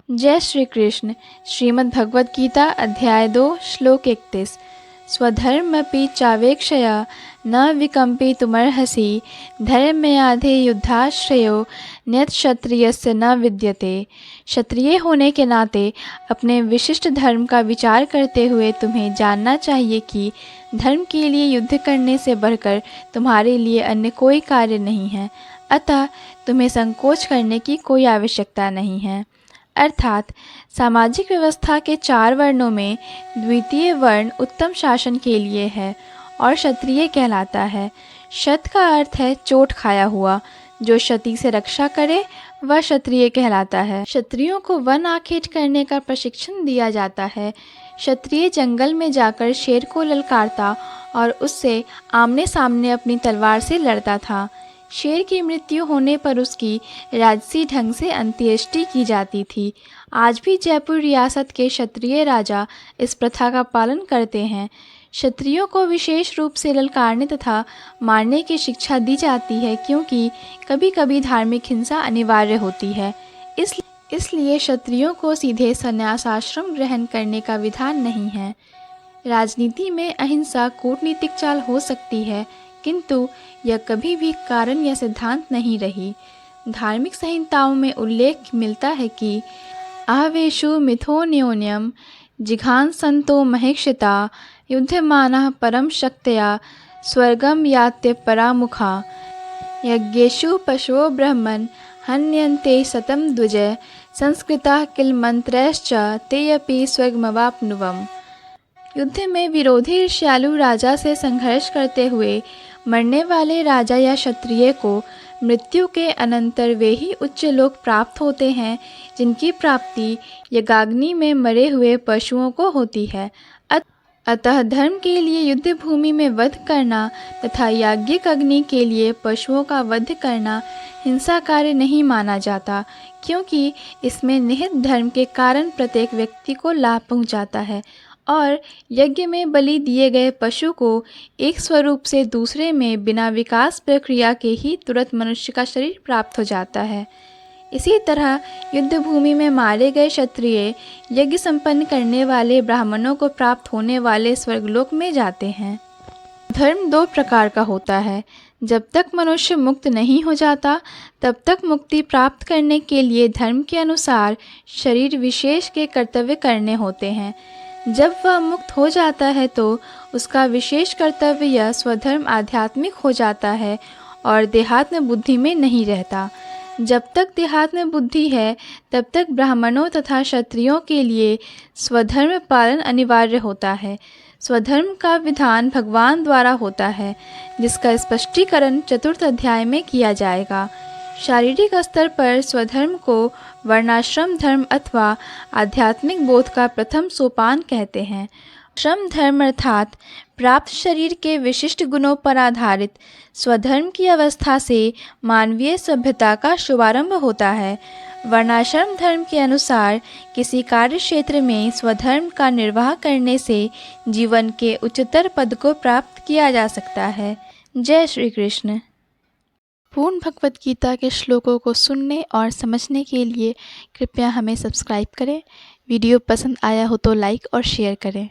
जय श्री कृष्ण। श्रीमद् भगवद गीता अध्याय 2 श्लोक 31। स्वधर्मपि चावेक्षया न विकम्पितुमर्हसि धर्मयाधे युद्धाश्रयो नियत क्षत्रियस्य न विद्यते। क्षत्रिय होने के नाते अपने विशिष्ट धर्म का विचार करते हुए तुम्हें जानना चाहिए कि धर्म के लिए युद्ध करने से बढ़कर तुम्हारे लिए अन्य कोई कार्य नहीं है, अतः तुम्हें संकोच करने की कोई आवश्यकता नहीं है। अर्थात सामाजिक व्यवस्था के 4 वर्णों में द्वितीय वर्ण उत्तम शासन के लिए है और क्षत्रिय कहलाता है। क्षत का अर्थ है चोट खाया हुआ, जो क्षति से रक्षा करे वह क्षत्रिय कहलाता है। क्षत्रियों को वन आखेट करने का प्रशिक्षण दिया जाता है। क्षत्रिय जंगल में जाकर शेर को ललकारता और उससे आमने सामने अपनी तलवार से लड़ता था। शेर की मृत्यु होने पर उसकी राजसी ढंग से अंत्येष्टि की जाती थी। आज भी जयपुर रियासत के क्षत्रिय राजा इस प्रथा का पालन करते हैं। क्षत्रियों को विशेष रूप से ललकारने तथा मारने की शिक्षा दी जाती है, क्योंकि कभी कभी धार्मिक हिंसा अनिवार्य होती है। इसलिए क्षत्रियों को सीधे संन्यास आश्रम ग्रहण करने का विधान नहीं है। राजनीति में अहिंसा कूटनीतिक चाल हो सकती है, किंतु यह कभी भी कारण या सिद्धांत नहीं रही। धार्मिक संहिताओं में उल्लेख मिलता है कि आवेशु मिथो न्योन्यम जिघांसन्तो महेक्षिता युध्यमानः परम शक्तया स्वर्गम यात्य परामुखा यज्ञेषु पशवो ब्रह्मन् हन्यन्ते शतं द्विजः संस्कृता किल मंत्रैश्च ते अपि स्वर्गमवाप्नुवम्। युद्ध में विरोधी ईर्ष्यालु राजा से संघर्ष करते हुए मरने वाले राजा या क्षत्रिय को मृत्यु के अनंतर वे ही उच्च लोक प्राप्त होते हैं जिनकी प्राप्ति यज्ञाग्नि में मरे हुए पशुओं को होती है। अतः धर्म के लिए युद्ध भूमि में वध करना तथा याज्ञिक अग्नि के लिए पशुओं का वध करना हिंसा कार्य नहीं माना जाता, क्योंकि इसमें निहित धर्म के कारण प्रत्येक व्यक्ति को लाभ पहुंचाता है और यज्ञ में बलि दिए गए पशु को एक स्वरूप से दूसरे में बिना विकास प्रक्रिया के ही तुरंत मनुष्य का शरीर प्राप्त हो जाता है। इसी तरह युद्ध भूमि में मारे गए क्षत्रिय यज्ञ संपन्न करने वाले ब्राह्मणों को प्राप्त होने वाले स्वर्गलोक में जाते हैं। धर्म 2 प्रकार का होता है। जब तक मनुष्य मुक्त नहीं हो जाता तब तक मुक्ति प्राप्त करने के लिए धर्म के अनुसार शरीर विशेष के कर्तव्य करने होते हैं। जब वह मुक्त हो जाता है तो उसका विशेष कर्तव्य या स्वधर्म आध्यात्मिक हो जाता है और देहात्म बुद्धि में नहीं रहता। जब तक देहात्म बुद्धि है तब तक ब्राह्मणों तथा क्षत्रियों के लिए स्वधर्म पालन अनिवार्य होता है। स्वधर्म का विधान भगवान द्वारा होता है, जिसका स्पष्टीकरण 4th अध्याय में किया जाएगा। शारीरिक स्तर पर स्वधर्म को वर्णाश्रम धर्म अथवा आध्यात्मिक बोध का प्रथम सोपान कहते हैं। श्रम धर्म अर्थात प्राप्त शरीर के विशिष्ट गुणों पर आधारित स्वधर्म की अवस्था से मानवीय सभ्यता का शुभारंभ होता है। वर्णाश्रम धर्म के अनुसार किसी कार्य क्षेत्र में स्वधर्म का निर्वाह करने से जीवन के उच्चतर पद को प्राप्त किया जा सकता है। जय श्री कृष्ण। पूर्ण भगवद गीता के श्लोकों को सुनने और समझने के लिए कृपया हमें सब्सक्राइब करें। वीडियो पसंद आया हो तो लाइक और शेयर करें।